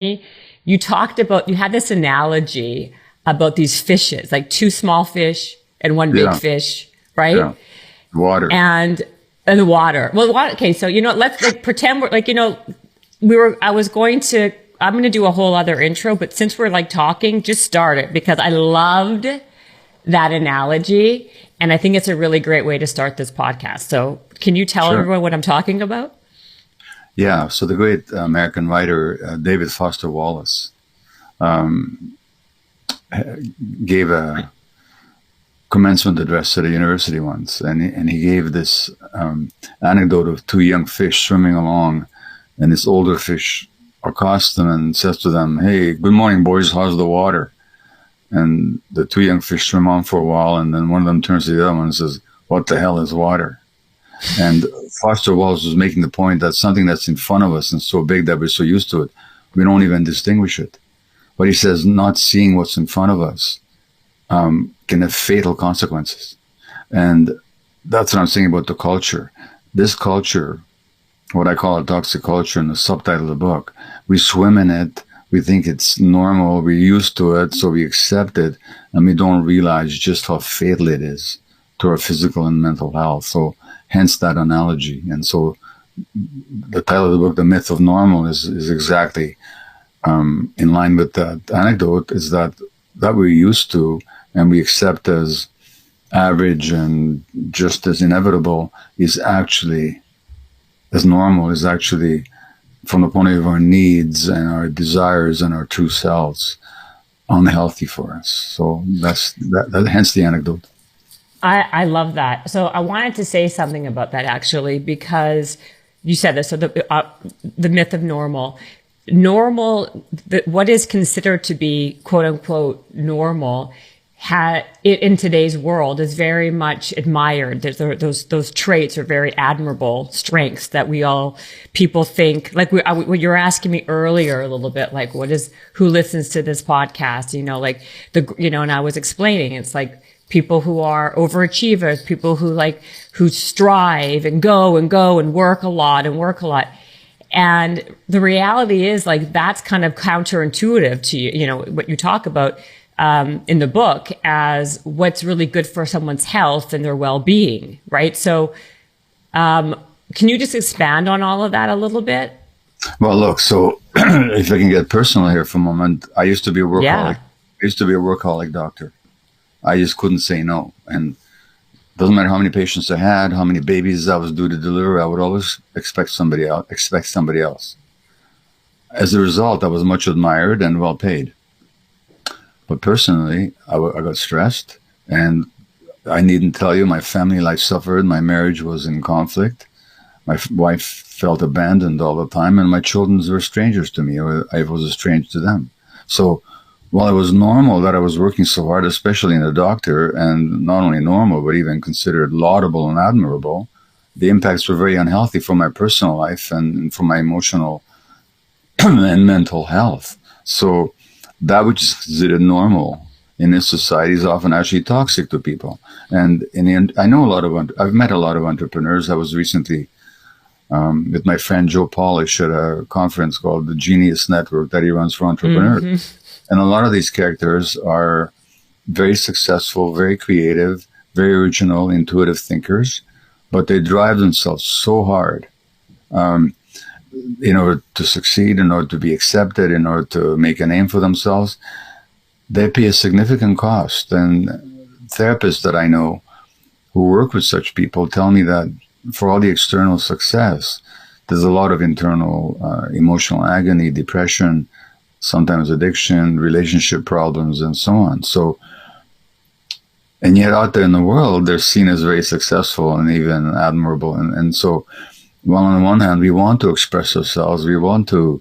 you talked about, you had this analogy about these fishes, like two small fish and one big Yeah, fish, right? yeah. Water. And the water. Well, water. Okay, so let's like pretend we're like I'm going to do a whole other intro, but since we're like talking, just start it because I loved that analogy, and I think it's a really great way to start this podcast. So, can you tell Sure. everyone what I'm talking about? Yeah. So the great American writer David Foster Wallace gave a commencement address at a university once, and he gave this anecdote of two young fish swimming along, and this older fish accosts them and says to them, "Hey, good morning, boys. How's the water?" And the two young fish swim on for a while, and then one of them turns to the other one and says, "What the hell is water?" And Foster Wallace was making the point that something that's in front of us and so big that we're so used to it, we don't even distinguish it. But he says not seeing what's in front of us can have fatal consequences. And that's what I'm saying about the culture. This culture, what I call a toxic culture in the subtitle of the book, we swim in it. We think it's normal. We're used to it. So we accept it. And we don't realize just how fatal it is to our physical and mental health. So hence that analogy. And so the title of the book, The Myth of Normal, is exactly in line with that anecdote, is that we're used to and we accept as average and just as inevitable is actually, as normal, is actually, from the point of view of our needs and our desires and our true selves, unhealthy for us. So that's hence the anecdote. I love that. So I wanted to say something about that actually, because you said this. So the myth of normal, what is considered to be quote unquote normal, in today's world is very much admired. Those traits are very admirable strengths that people think, like what you were asking me earlier a little bit, like who listens to this podcast, and I was explaining, it's like people who are overachievers, people who strive and go and work a lot. And the reality is like, that's kind of counterintuitive to what you talk about in the book as what's really good for someone's health and their well-being, right? So, can you just expand on all of that a little bit? Well, look, so if I can get personal here for a moment, I used to be a workaholic. Yeah. I used to be a workaholic doctor. I just couldn't say no. And doesn't matter how many patients I had, how many babies I was due to deliver, I would always expect somebody else. As a result, I was much admired and well paid. But personally, I got stressed, and I needn't tell you, my family life suffered. My marriage was in conflict. My wife felt abandoned all the time, and my children were strangers to me, or I was a stranger to them. So while it was normal that I was working so hard, especially in a doctor, and not only normal, but even considered laudable and admirable, the impacts were very unhealthy for my personal life and for my emotional and mental health. So that which is considered normal in this society is often actually toxic to people. And in the end, I've met a lot of entrepreneurs. I was recently with my friend Joe Polish at a conference called the Genius Network that he runs for entrepreneurs. Mm-hmm. And a lot of these characters are very successful, very creative, very original, intuitive thinkers, but they drive themselves so hard in order to succeed, in order to be accepted, in order to make a name for themselves. They pay a significant cost. And therapists that I know who work with such people tell me that for all the external success, there's a lot of internal emotional agony, depression, sometimes addiction, relationship problems, and so on. So, and yet out there in the world, they're seen as very successful and even admirable. And so, while on the one hand, we want to express ourselves, we want to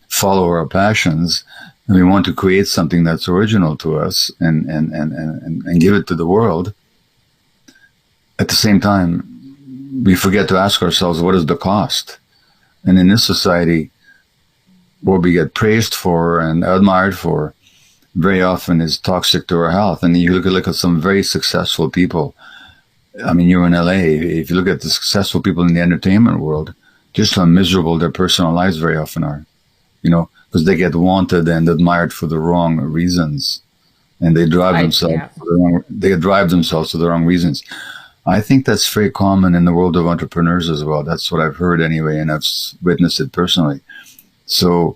follow our passions, and we want to create something that's original to us and give it to the world. At the same time, we forget to ask ourselves, what is the cost? And in this society, what we get praised for and admired for very often is toxic to our health. And you look at some very successful people. I mean, you're in LA. If you look at the successful people in the entertainment world, just how miserable their personal lives very often are. because they get wanted and admired for the wrong reasons, and they drive themselves. Yeah. They drive themselves to the wrong reasons. I think that's very common in the world of entrepreneurs as well. That's what I've heard anyway, and I've witnessed it personally. So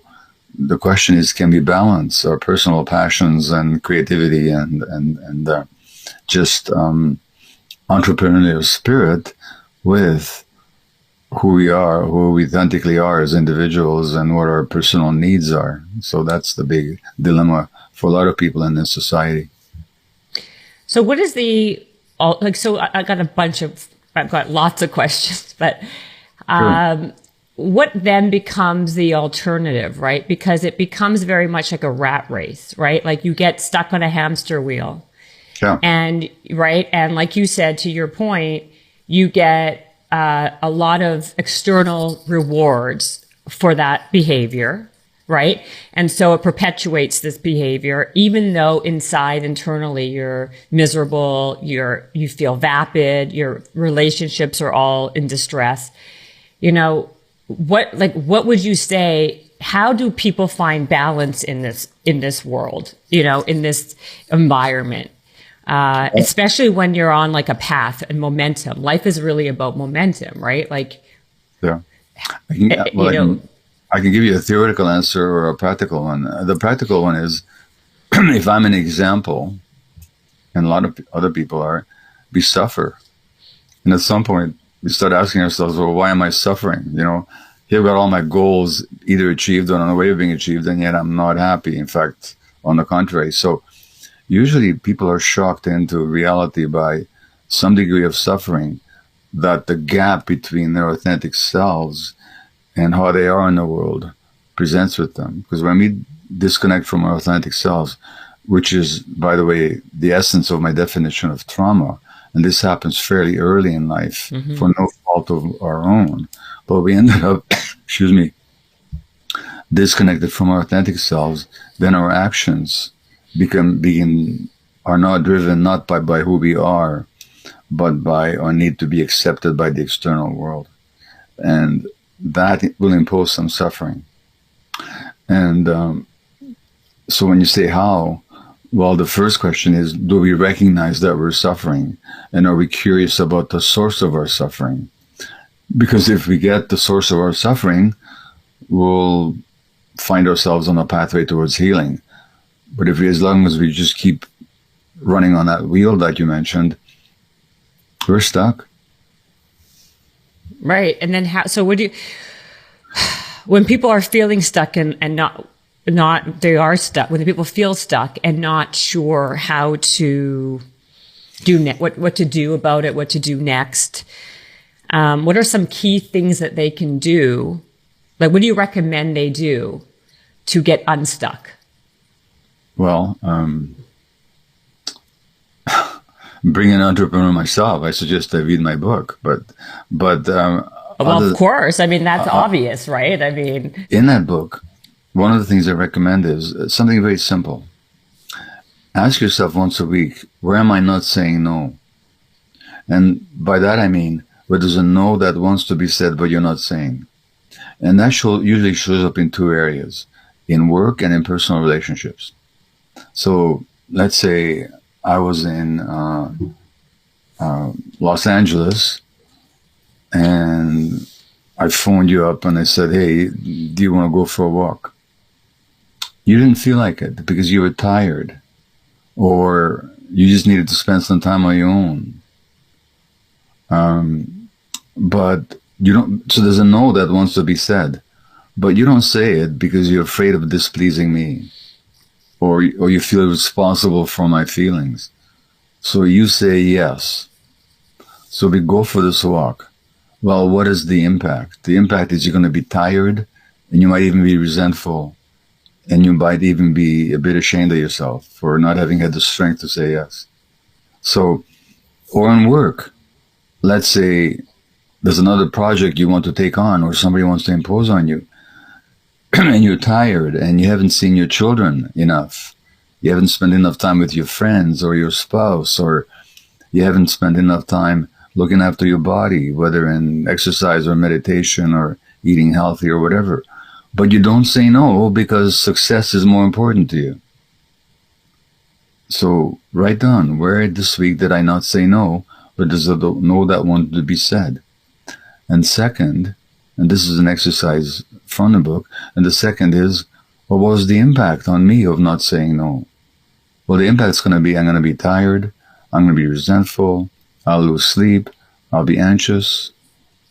the question is, can we balance our personal passions and creativity and just entrepreneurial spirit with who we are, who we authentically are as individuals, and what our personal needs are? So that's the big dilemma for a lot of people in this society. So what is so I've got lots of questions, but Sure. what then becomes the alternative, right? Because it becomes very much like a rat race, right? Like you get stuck on a hamster wheel. Yeah. And right. And like you said, to your point, you get a lot of external rewards for that behavior, right? And so it perpetuates this behavior, even though internally, you're miserable, you feel vapid, your relationships are all in distress. What would you say? How do people find balance in this world, in this environment? Especially when you're on like a path and momentum. Life is really about momentum, right? Like, Yeah. I can give you a theoretical answer or a practical one. The practical one is, if I'm an example, and a lot of other people are, we suffer. And at some point, we start asking ourselves, well, why am I suffering? Here I've got all my goals either achieved or on the way of being achieved, and yet I'm not happy. In fact, on the contrary. So usually people are shocked into reality by some degree of suffering, that the gap between their authentic selves and how they are in the world presents with them. Because when we disconnect from our authentic selves, which is, by the way, the essence of my definition of trauma, and this happens fairly early in life for no fault of our own, but we ended up, disconnected from our authentic selves, then our actions are not driven not by who we are, but by our need to be accepted by the external world. And that will impose some suffering. And so when you say how, well, the first question is, do we recognize that we're suffering? And are we curious about the source of our suffering? Because if we get the source of our suffering, we'll find ourselves on a pathway towards healing. But as long as we just keep running on that wheel that you mentioned, we're stuck. right. And then when people are feeling stuck and they are stuck, when people feel stuck and not sure how to do what to do about it, what to do next, what are some key things that they can do? Like, what do you recommend they do to get unstuck? Well, being an entrepreneur myself, I suggest I read my book. But Well, of course. I mean, that's obvious, right? I mean, in that book, one of the things I recommend is something very simple. Ask yourself once a week, where am I not saying no? And by that I mean, where there's a no that wants to be said, but you're not saying. And that usually shows up in two areas, in work and in personal relationships. So let's say I was in Los Angeles, and I phoned you up and I said, hey, do you want to go for a walk? You didn't feel like it because you were tired, or you just needed to spend some time on your own. But you don't, so there's a no that wants to be said, but you don't say it because you're afraid of displeasing me, or you feel responsible for my feelings. So you say yes. So we go for this walk. Well, what is the impact? The impact is you're going to be tired, and you might even be resentful, and you might even be a bit ashamed of yourself for not having had the strength to say yes. So, or in work, let's say there's another project you want to take on, or somebody wants to impose on you, and you're tired, and you haven't seen your children enough. You haven't spent enough time with your friends or your spouse, or you haven't spent enough time looking after your body, whether in exercise or meditation or eating healthy or whatever. But you don't say no because success is more important to you. So write down, where this week did I not say no, but there's a no that wanted to be said. And second, and this is an exercise from the book, and the second is, what was the impact on me of not saying no? Well, the impact's going to be, I'm going to be tired, I'm going to be resentful, I'll lose sleep, I'll be anxious,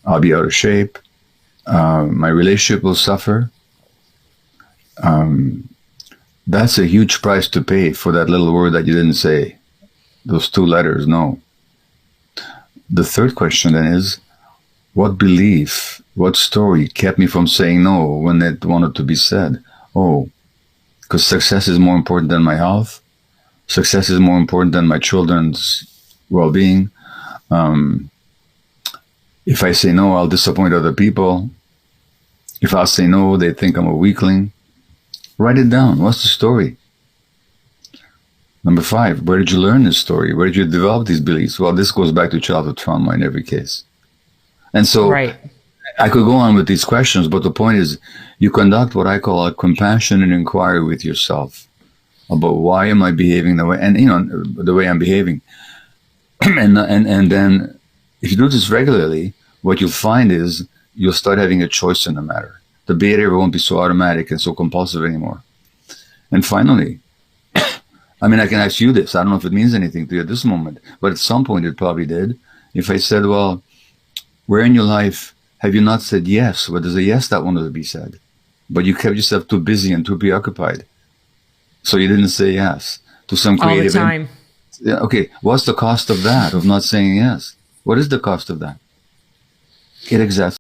I'll be out of shape, my relationship will suffer. That's a huge price to pay for that little word that you didn't say. Those two letters, no. The third question then is, what belief, what story kept me from saying no when it wanted to be said? Oh, because success is more important than my health. Success is more important than my children's well-being. If I say no, I'll disappoint other people. If I say no, they think I'm a weakling. Write it down. What's the story? Number 5, where did you learn this story? Where did you develop these beliefs? Well, this goes back to childhood trauma in every case. And so Right. I could go on with these questions, but the point is you conduct what I call a compassionate inquiry with yourself about why am I behaving the way, and the way I'm behaving. and then if you do this regularly, what you'll find is you'll start having a choice in the matter. The behavior won't be so automatic and so compulsive anymore. And finally, I mean, I can ask you this. I don't know if it means anything to you at this moment, but at some point it probably did. If I said, well, where in your life have you not said yes? Well, there's a yes that wanted to be said, but you kept yourself too busy and too preoccupied. So you didn't say yes to some creative. All the time. Yeah, okay. What's the cost of that, of not saying yes? What is the cost of that? It exacerbates